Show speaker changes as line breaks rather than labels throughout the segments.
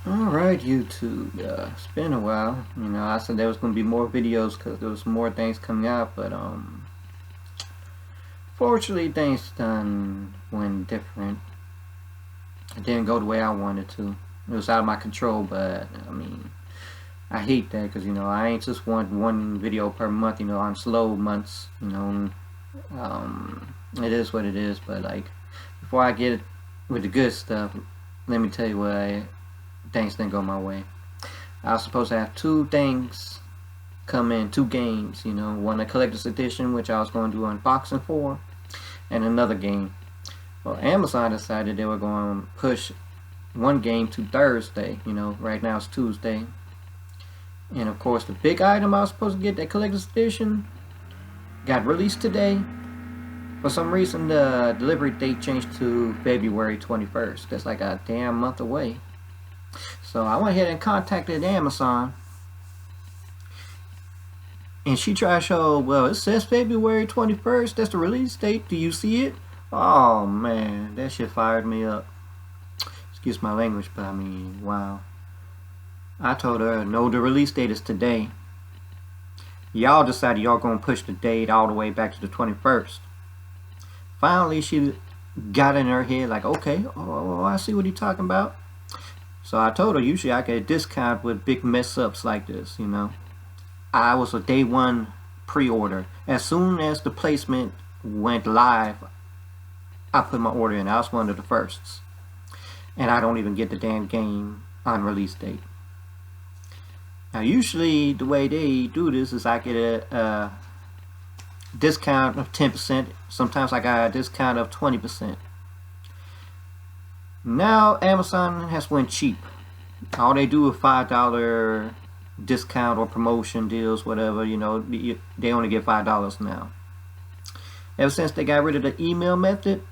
Alright, YouTube. It's been a while. I said there was going to be more videos because there was more things coming out, but fortunately things done went different. It didn't go the way I wanted to. It was out of my control, but I hate that because I ain't just want one video per month. I'm slow months. It is what it is. But like, before I get with the good stuff, let me tell you why things didn't go my way. I was supposed to have two things come in, two games. One a collector's edition, which I was going to do unboxing for, and another game. Well, Amazon decided they were going to push one game to Thursday. Right now it's Tuesday. And of course, the big item I was supposed to get, that collector's edition, got released today. For some reason, the delivery date changed to February 21st. That's like a damn month away. So I went ahead and contacted Amazon. And she tried to show, well, it says February 21st. That's the release date. Do you see it? Oh, man. That shit fired me up. Excuse my language, but wow. I told her, no, the release date is today. Y'all decided y'all gonna push the date all the way back to the 21st. Finally, she got in her head like, okay, oh, I see what he's talking about. So I told her, usually I get a discount with big mess ups like this, I was a day one pre-order. As soon as the placement went live, I put my order in. I was one of the firsts. And I don't even get the damn game on release date. Now usually the way they do this is I get a discount of 10%. Sometimes I got a discount of 20%. Now Amazon has went cheap. All they do is $5 discount or promotion deals, whatever. They only get $5 now. Ever since they got rid of the email method,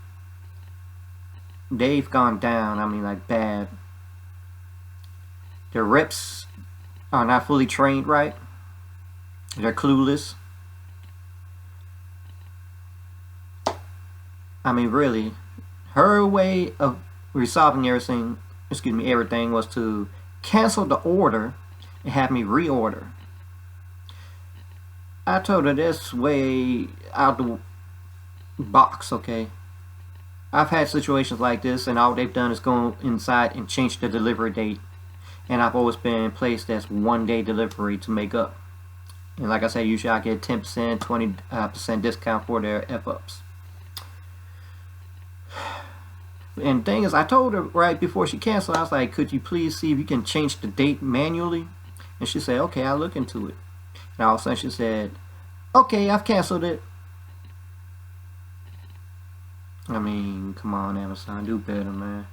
they've gone down. Like bad. Their reps are not fully trained right. They're clueless. Really, her way of resolving everything was to cancel the order and have me reorder. I told her this way out the box, okay? I've had situations like this, and all they've done is go inside and change the delivery date. And I've always been placed as 1 day delivery to make up. And like I said, usually I get 10%, 20% discount for their F-ups. And the thing is, I told her right before she canceled, I was like, could you please see if you can change the date manually? And she said, okay, I'll look into it. And all of a sudden she said, okay, I've canceled it. Come on, Amazon, do better, man.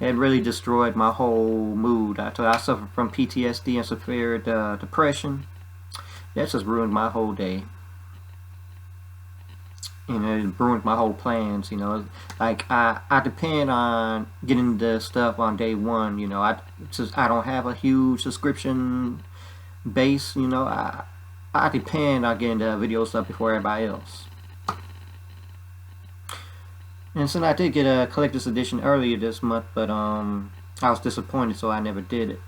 It really destroyed my whole mood. I suffer from PTSD and severe depression. That just ruined my whole day. And it ruined my whole plans, Like, I depend on getting the stuff on day one, I don't have a huge subscription base, I depend on getting the video stuff before everybody else. And since I did get a collector's edition earlier this month, but I was disappointed, so I never did it.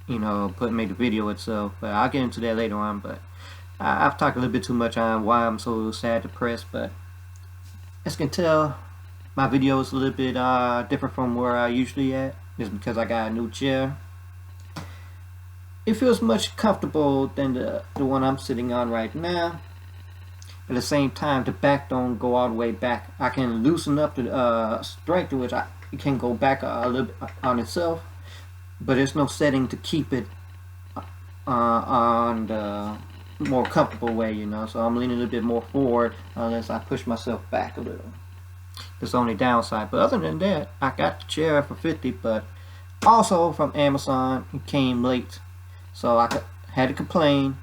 Made the video itself. But I'll get into that later on. But I've talked a little bit too much on why I'm so sad, depressed. But as you can tell, my video is a little bit different from where I usually at. It's because I got a new chair. It feels much comfortable than the one I'm sitting on right now. At the same time, the back don't go all the way back. I can loosen up the strength to which it can go back a little bit on itself, but there's no setting to keep it on the more comfortable way, So I'm leaning a little bit more forward unless I push myself back a little. That's the only downside. But other than that, I got the chair for $50, but also from Amazon, it came late, so I had to complain.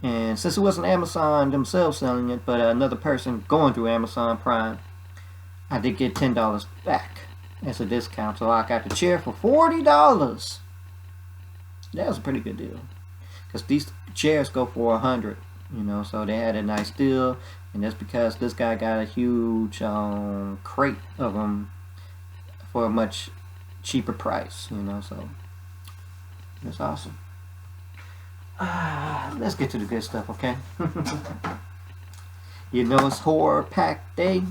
And since it wasn't Amazon themselves selling it, but another person going through Amazon Prime, I did get $10 back as a discount. So I got the chair for $40. That was a pretty good deal, because these chairs go for $100, so they had a nice deal. And that's because this guy got a huge crate of them for a much cheaper price, so That's awesome. Let's get to the good stuff, okay? You know it's Horrorpack Day.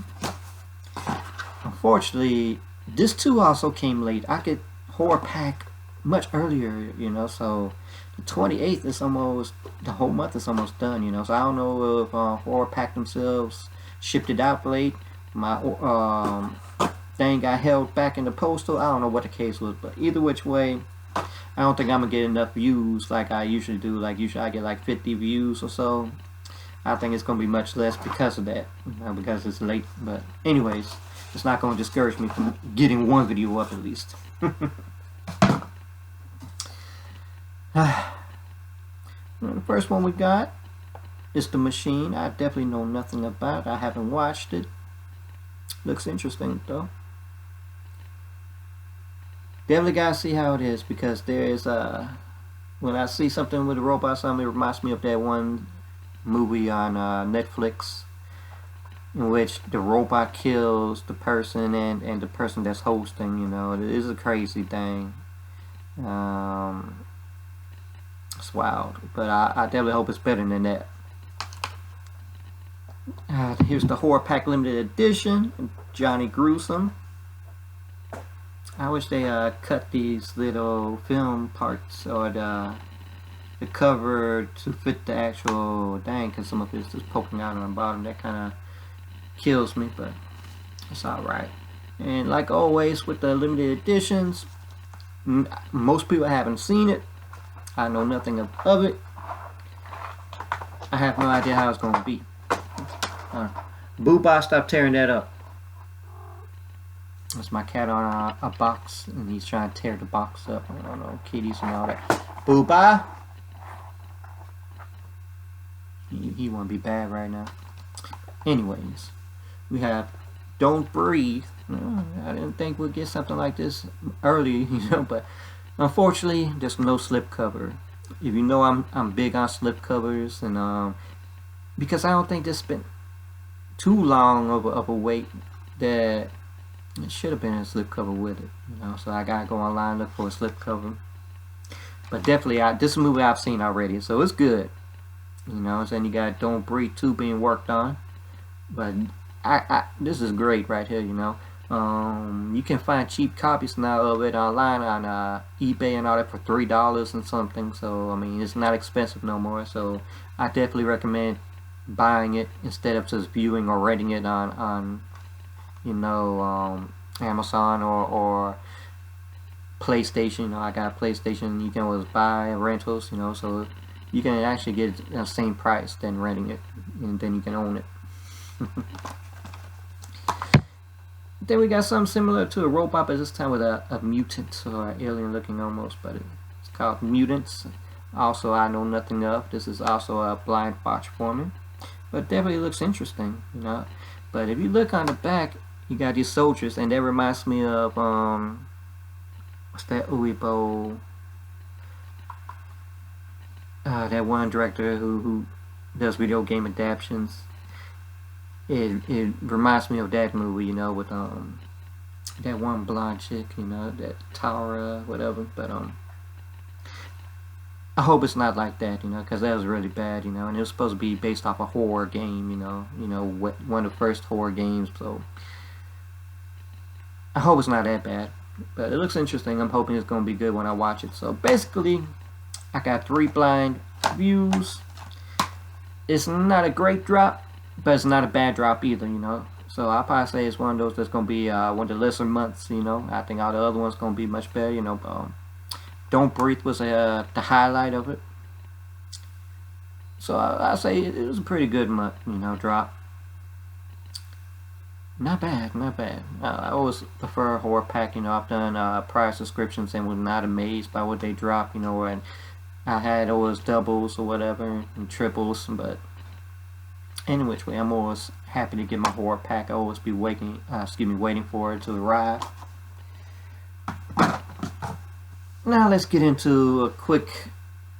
Unfortunately, this too also came late. I get Horrorpack much earlier, you know, so the 28th is almost, the whole month is almost done, you know, so I don't know if Horrorpack themselves shipped it out late. My thing got held back in the postal. I don't know what the case was, but either which way, I don't think I'm gonna get enough views like I usually do. Like usually I get like 50 views or so. I think it's gonna be much less because of that, because it's late. But anyways, it's not gonna discourage me from getting one video up at least. The first one we got is The Machine. I definitely know nothing about it. I haven't watched it. Looks interesting though. Definitely gotta see how it is, because there is when I see something with a robot, something it reminds me of that one movie on Netflix in which the robot kills the person and the person that's hosting. You know, it is a crazy thing. It's wild, but I definitely hope it's better than that. Here's the Horrorpack Limited Edition, Johnny Gruesome. I wish they cut these little film parts or the cover to fit the actual thing, because some of it's just poking out on the bottom. That kind of kills me, but it's alright. And like always with the limited editions, most people haven't seen it. I know nothing of it. I have no idea how it's going to be. Boo-Bye, stop tearing that up. There's my cat on a box, and he's trying to tear the box up. I don't know, kitties and all that. Boo-Bye! He want to be bad right now. Anyways, we have Don't Breathe. I didn't think we'd get something like this early, you know, but unfortunately, there's no slipcover. If you know, I'm big on slipcovers, and because I don't think this been too long of a wait that it should have been a slipcover with it, you know. So I gotta go online and look for a slipcover. But definitely, this movie I've seen already, so it's good. You know, and then you got Don't Breathe 2 being worked on. But this is great right here, you know. You can find cheap copies now of it online on eBay and all that for $3 and something. So I mean, it's not expensive no more. So I definitely recommend buying it instead of just viewing or renting it on you know, Amazon or PlayStation. You know, I got a PlayStation. You can always buy rentals, you know, so you can actually get the same price than renting it, and then you can own it. Then we got something similar to a robot, but this time with a mutant or alien looking almost, but it's called Mutants. Also, I know nothing of. This is also a blind watch for me, but definitely looks interesting, you know. But if you look on the back, you got these soldiers, and that reminds me of what's that Uibo? That one director who does video game adaptations. It reminds me of that movie, you know, with that one blonde chick, you know, that Tara, whatever. But I hope it's not like that, you know, because that was really bad, you know, and it was supposed to be based off a horror game, you know, one of the first horror games. So I hope it's not that bad, but it looks interesting. I'm hoping it's gonna be good when I watch it. So basically, I got 3 blind views. It's not a great drop, but it's not a bad drop either, you know. So I'll probably say it's one of those that's going to be one of the lesser months, you know. I think all the other ones going to be much better, you know. Don't Breathe was the highlight of it. So I'll say it was a pretty good month, you know, drop. Not bad, not bad. I always prefer Horrorpack, you know. I've done prior subscriptions and was not amazed by what they drop, you know, and I had always doubles or whatever and triples, but any which way, I'm always happy to get my Horrorpack. I always be waiting for it to arrive. Now let's get into a quick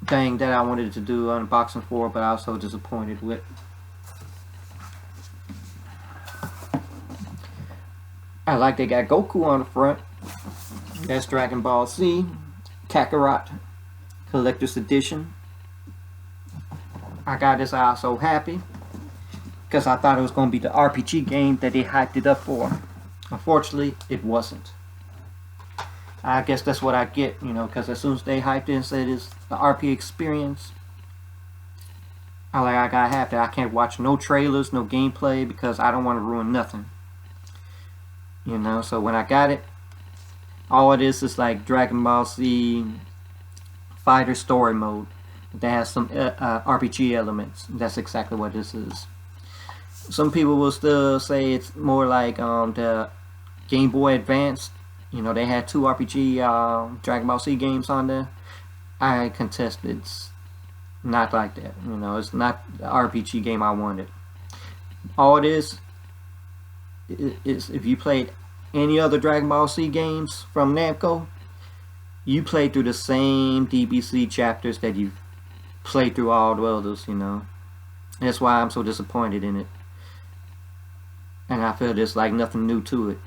thing that I wanted to do unboxing for, but I was so disappointed with. I like they got Goku on the front. That's Dragon Ball Z, Kakarot, collector's edition. I got this, I was so happy because I thought it was going to be the RPG game that they hyped it up for. Unfortunately, it wasn't. I guess that's what I get, you know, because as soon as they hyped it and said it's the RP experience, I gotta have that. I can't watch no trailers, no gameplay, because I don't want to ruin nothing. You know, so when I got it, all it is like Dragon Ball Z Fighter story mode that has some RPG elements. That's exactly what this is. Some people will still say it's more like the Game Boy Advance. You know, they had 2 RPG Dragon Ball Z games on there. I contest it's not like that. You know, it's not the RPG game I wanted. All it is if you played any other Dragon Ball Z games from Namco, you play through the same DBC chapters that you played through all the others, you know. That's why I'm so disappointed in it. And I feel there's like nothing new to it.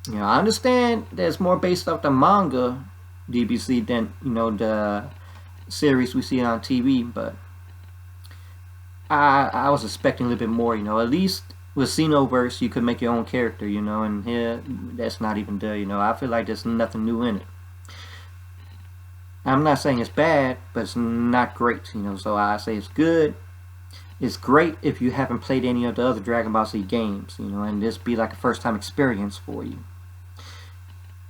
You know, I understand there's more based off the manga DBC than, you know, the series we see on TV, but I was expecting a little bit more, you know. At least with Xenoverse you could make your own character, you know, and here that's not even there, you know. I feel like there's nothing new in it. I'm not saying it's bad, but it's not great, you know. So I say it's good. It's great if you haven't played any of the other Dragon Ball Z games, you know, and this be like a first time experience for you.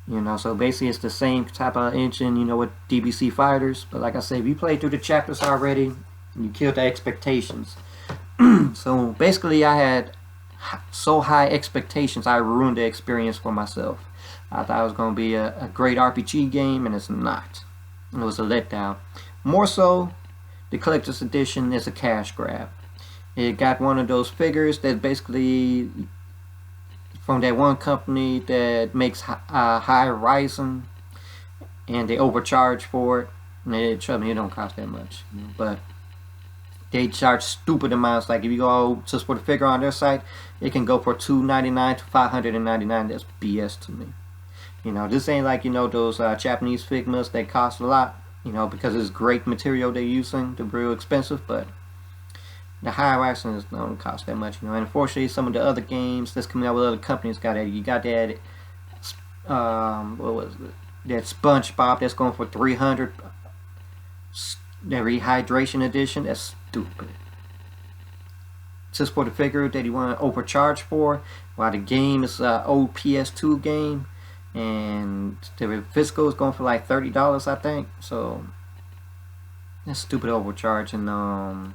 You know, so basically it's the same type of engine, you know, with DBC Fighters. But like I said, if you played through the chapters already, you killed the expectations. So basically I had so high expectations, I ruined the experience for myself. I thought it was going to be a great RPG game, and it's not. It was a letdown. More so, the collector's edition is a cash grab. It got one of those figures that basically from that one company that makes High Horizon, and they overcharge for it. And trust me, it don't cost that much, you know, but they charge stupid amounts. Like if you go just for the figure on their site, it can go for $299 to $599. That's BS to me. You know, this ain't like, you know, those Japanese Figmas that cost a lot, you know, because it's great material they're using. They're real expensive, but the High Horizon don't cost that much, you know. And unfortunately, some of the other games that's coming out with other companies got that. You got that, what was it? That SpongeBob that's going for $300. That Rehydration Edition, that's stupid. Just for the figure that you want to overcharge for, while the game is an old PS2 game, and the physical is going for like $30, I think. So that's stupid overcharge. And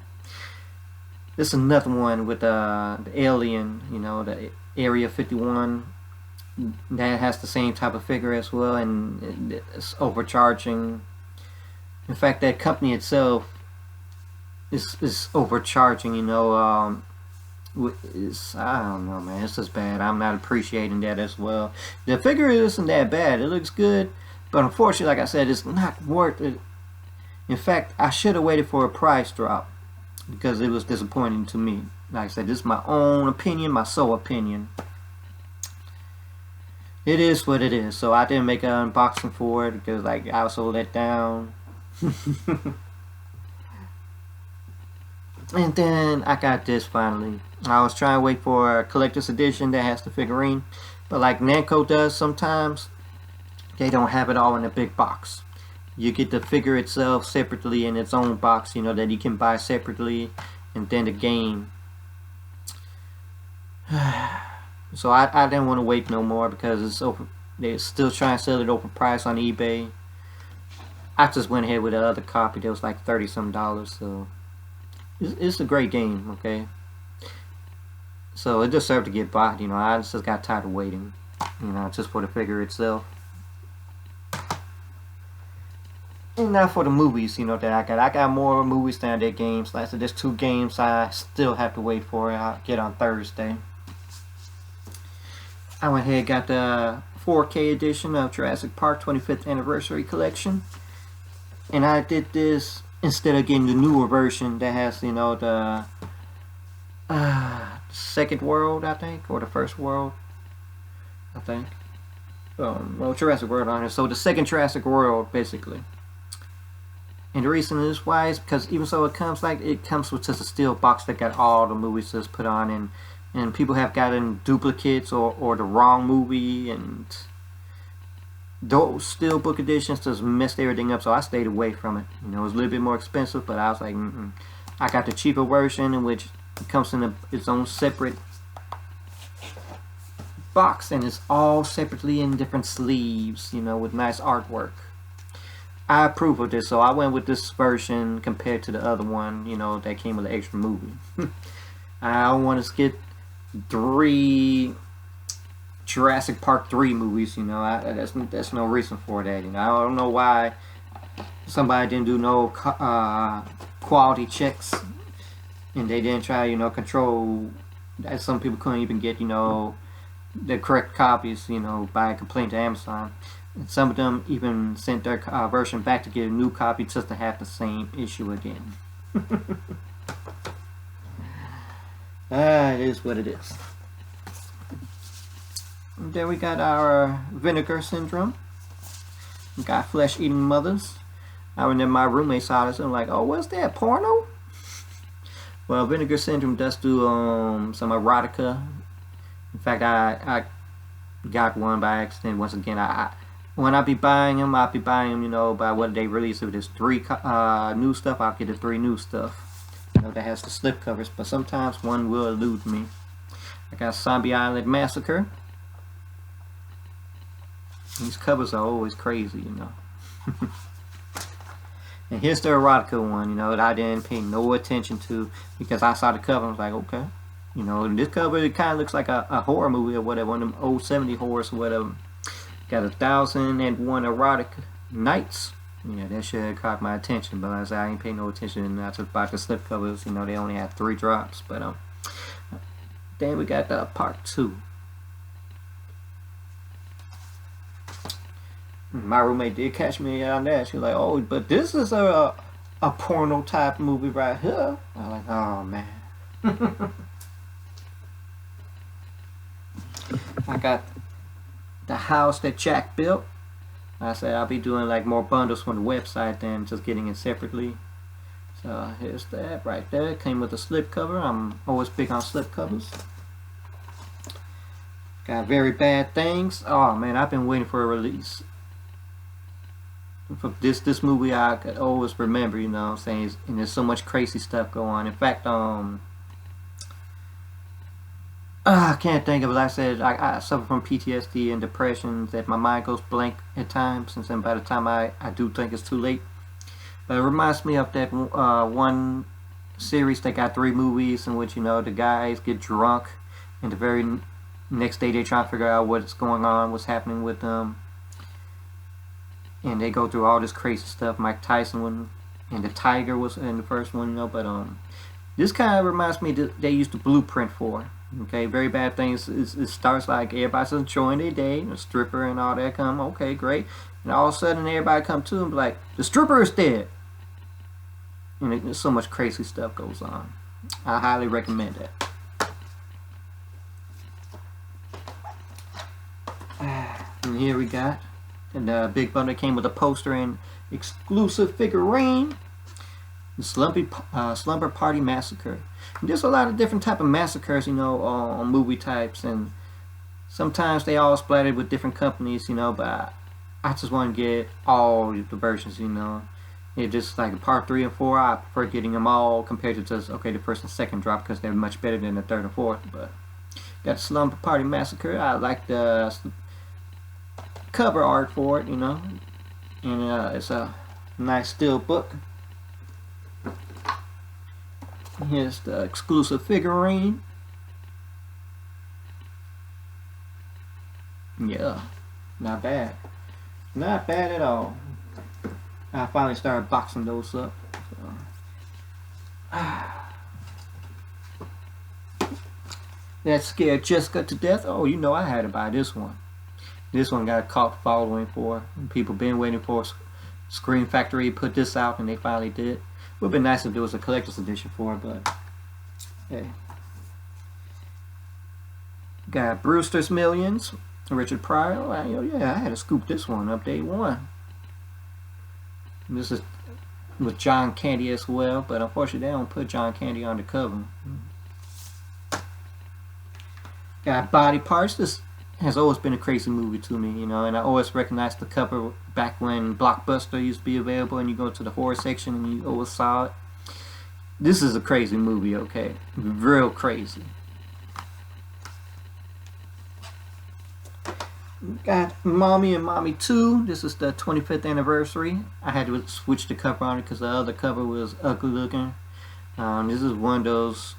this is another one with the Alien, you know, the Area 51, that has the same type of figure as well, and it's overcharging. In fact, that company itself is overcharging, you know. I don't know, man. It's just bad. I'm not appreciating that as well. The figure isn't that bad. It looks good, but unfortunately, like I said, it's not worth it. In fact, I should have waited for a price drop, because it was disappointing to me. Like I said, this is my own opinion, my sole opinion. It is what it is. So I didn't make an unboxing for it because, like, I was so let down. And then I got this finally. I was trying to wait for a collector's edition that has the figurine, but like Namco does sometimes, they don't have it all in a big box. You get the figure itself separately in its own box, you know, that you can buy separately, and then the game. So I didn't want to wait no more because it's over. They're still trying to sell it overpriced on eBay. I just went ahead with the other copy that was like $30-some. So it's a great game, okay. So it deserved to get bought, you know. I just got tired of waiting, you know, just for the figure itself. And now for the movies, you know, that I got more movies than their games. Like I said, there's 2 games I still have to wait for. I'll get on Thursday. I went ahead and got the 4K edition of Jurassic Park 25th Anniversary Collection. And I did this instead of getting the newer version that has, you know, the second world, I think, or the first world, I think. Well, Jurassic World on it. So the second Jurassic World, basically. And the reason is why is because even so it comes with just a steel box that got all the movies just put on, and people have gotten duplicates or the wrong movie, and those steel book editions just messed everything up. So I stayed away from it. You know, it was a little bit more expensive, but I was like, I got the cheaper version, in which it comes in its own separate box, and it's all separately in different sleeves, you know, with nice artwork. I approve of this, so I went with this version compared to the other one, you know, that came with the extra movie. I want to get 3 Jurassic Park 3 movies, you know. That's no reason for that, you know. I don't know why somebody didn't do no quality checks, and they didn't try, you know, control that. Some people couldn't even get, you know, the correct copies, you know, by a complaint to Amazon. And some of them even sent their version back to get a new copy just to have the same issue again. It is what it is. And then we got our vinegar syndrome. We got flesh-eating mothers. I remember my roommate saw this and I'm like, oh, what's that, porno? Well, vinegar syndrome does do some erotica. In fact, I got one by accident. Once again, when I be buying them, I'll be buying them, you know, by what they release. If there's 3 new stuff, I'll get the 3 new stuff, you know, that has the slip covers. But sometimes one will elude me. I got Zombie Island Massacre. These covers are always crazy, you know. And here's the erotica one, you know, that I didn't pay no attention to because I saw the cover and was like, okay. You know, and this cover, it kind of looks like a horror movie or whatever, one of them old 70 horrors or whatever. Got 1001 erotic nights. Yeah, that shit had caught my attention, but I ain't pay no attention, and I just bought the slip covers. You know, they only had 3 drops, but then we got part 2. My roommate did catch me on that. She was like, oh, but this is a porno type movie right here. I was like, oh man. I got the house that Jack built. I said I'll be doing like more bundles from the website than just getting it separately. So here's that right there. Came with a slip cover. I'm always big on slip covers. Got Very Bad Things. Oh man, I've been waiting for a release. For this movie, I could always remember, you know what I'm saying, and there's so much crazy stuff going on. In fact, I can't think of it. Like I said, I suffer from PTSD and depression, that my mind goes blank at times, and then by the time I do think it's too late. But it reminds me of that one series that got 3 movies in which, you know, the guys get drunk, and the very next day they try to figure out what's going on, what's happening with them. And they go through all this crazy stuff. Mike Tyson one, and the tiger was in the first one, you know. But this kind of reminds me that they used the blueprint for. Okay, Very Bad Things. It starts like everybody's enjoying their day, a stripper and all that come. Okay, great. And all of a sudden, everybody come to and be like, the stripper is dead. And there's so much crazy stuff goes on. I highly recommend that. And here we got. And the big bundle came with a poster and exclusive figurine. The Slumber Party Massacre. And there's a lot of different type of massacres, you know, on movie types, and sometimes they all splattered with different companies, you know. But I just want to get all the versions, you know. It just like part 3 and 4. I prefer getting them all compared to just the first and second drop because they're much better than the third and fourth. But got the Slumber Party Massacre. I like the cover art for it, you know, and it's a nice steel book. Here's the exclusive figurine. Yeah, not bad, not bad at all. I finally started boxing those up. That scared Jessica to death. Oh, you know I had to buy this one. This one got a cult following for. People been waiting for Scream Factory put this out, and they finally did. It would have been nice if there was a collector's edition for it, but hey. Got Brewster's Millions, Richard Pryor. Well, yeah, I had to scoop this one up day one. This is with John Candy as well, but unfortunately they don't put John Candy on the cover. Got Body Parts. This has always been a crazy movie to me, you know, and I always recognized the cover back when Blockbuster used to be available and you go to the horror section and you always saw it. This is a crazy movie, okay? Real crazy. Got Mommy and Mommy 2. This is the 25th anniversary. I had to switch the cover on it because the other cover was ugly looking. This is one of those,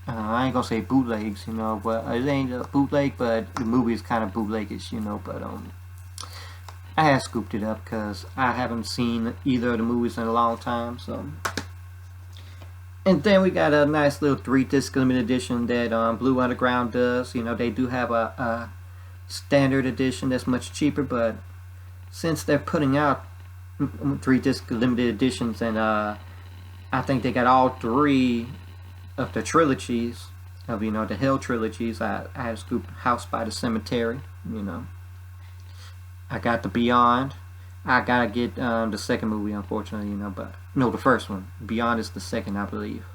I ain't gonna say bootlegs, you know, but it ain't a bootleg, but the movie is kind of bootlegish, you know, but I had scooped it up because I haven't seen either of the movies in a long time, so. And then we got a nice little 3-disc limited edition that Blue Underground does. You know, they do have a standard edition that's much cheaper, but since they're putting out 3-disc limited editions, and I think they got all 3 of the trilogies of, you know, the Hell trilogies. I had scooped House by the Cemetery, you know. I got the Beyond. I gotta get the second movie, unfortunately, you know, but no, the first one. Beyond is the second, I believe.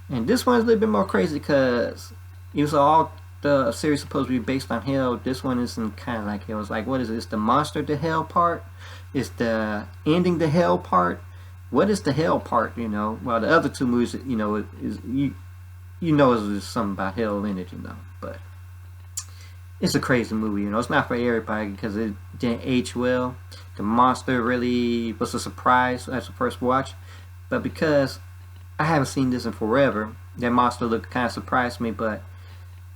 And this one's a little bit more crazy because even though all the series supposed to be based on hell, this one isn't kind of like hell. It's like, what is it? It's the monster to hell part. It's the ending the hell part. What is the hell part? You know, well, the other 2 movies, you know, is you know, there's something about hell in it, you know, but it's a crazy movie, you know. It's not for everybody because it didn't age well. The monster really was a surprise at the first watch, but because I haven't seen this in forever, that monster look kind of surprised me. But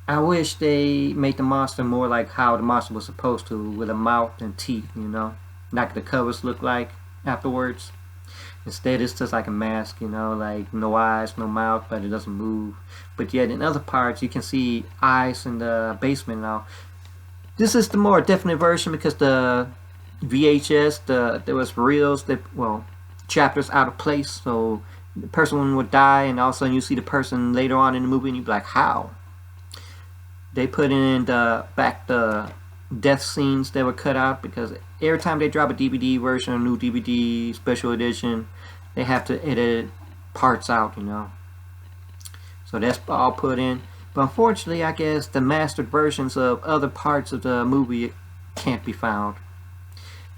I wish they made the monster more like how the monster was supposed to, with a mouth and teeth, you know, like the covers look like afterwards. Instead, it's just like a mask, you know, like no eyes, no mouth, but it doesn't move. But yet in other parts, you can see eyes in the basement now. This is the more definite version because the VHS, there was reels that, well, chapters out of place, so the person would die and all of a sudden you see the person later on in the movie and you'd be like, how? They put in the death scenes that were cut out because every time they drop a DVD version, a new DVD special edition, they have to edit parts out, you know. So that's all put in. But unfortunately, I guess the mastered versions of other parts of the movie can't be found.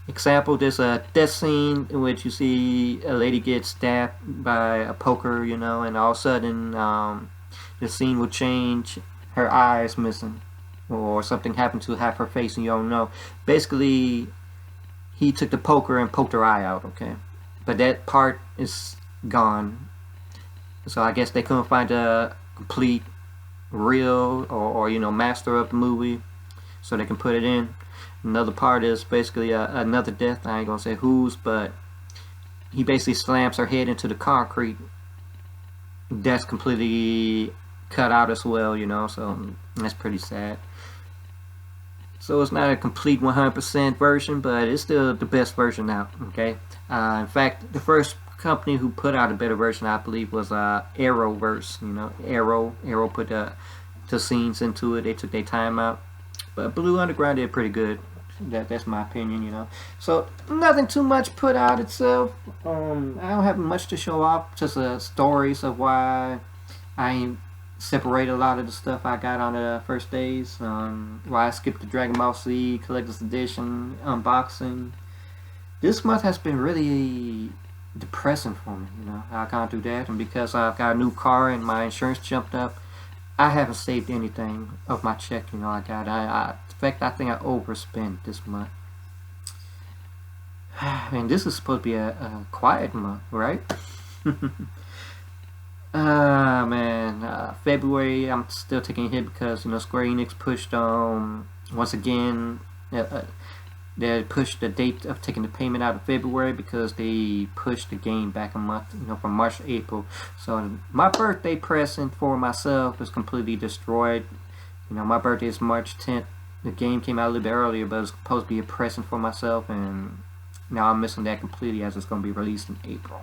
Example, there's a death scene in which you see a lady get stabbed by a poker, you know, and all of a sudden the scene will change, her eye is missing, or something happened to half her face and you don't know. Basically, he took the poker and poked her eye out, okay? But that part is gone. So I guess they couldn't find a complete reel or you know, master of the movie so they can put it in. Another part is basically another death. I ain't gonna say whose, but he basically slams her head into the concrete. That's completely cut out as well, you know, so that's pretty sad. So it's not a complete 100% version, but it's still the best version out, okay? In fact, the first company who put out a better version, I believe, was Arrowverse, you know. Arrow put the scenes into it. They took their time out. But Blue Underground did pretty good. That's my opinion, you know. So nothing too much put out itself. I don't have much to show off. Just stories of why I separate a lot of the stuff I got on the first days. Why I skipped the Dragon Ball Z Collector's Edition unboxing. This month has been really depressing for me, you know. I can't do that, and because I've got a new car and my insurance jumped up, I haven't saved anything of my check, you know. In fact, I think I overspent this month. And this is supposed to be a quiet month, right? Man, February I'm still taking a hit because, you know, Square Enix pushed once again. They pushed the date of taking the payment out of February because they pushed the game back a month, you know, from March to April. So my birthday present for myself was completely destroyed. You know, my birthday is March 10th. The game came out a little bit earlier, but it was supposed to be a present for myself, and now I'm missing that completely as it's going to be released in April.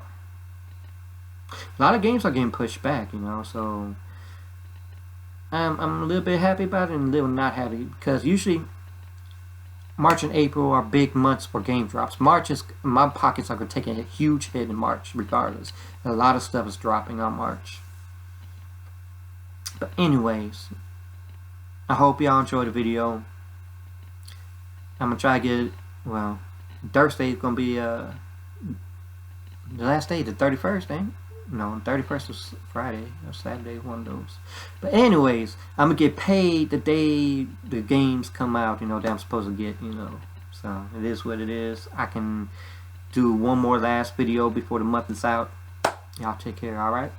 A lot of games are getting pushed back, you know, so I'm a little bit happy about it and a little not happy because usually March and April are big months for game drops. March is, my pockets are taking a huge hit in March regardless. A lot of stuff is dropping on March. But anyways, I hope y'all enjoyed the video. I'm gonna try to get, well, Thursday is gonna be the last day, the 31st, ain't it? No, 31st was Friday or Saturday, one of those. But anyways, I'm gonna get paid the day the games come out, you know, that I'm supposed to get, you know. So it is what it is. I can do one more last video before the month is out. Y'all take care, alright?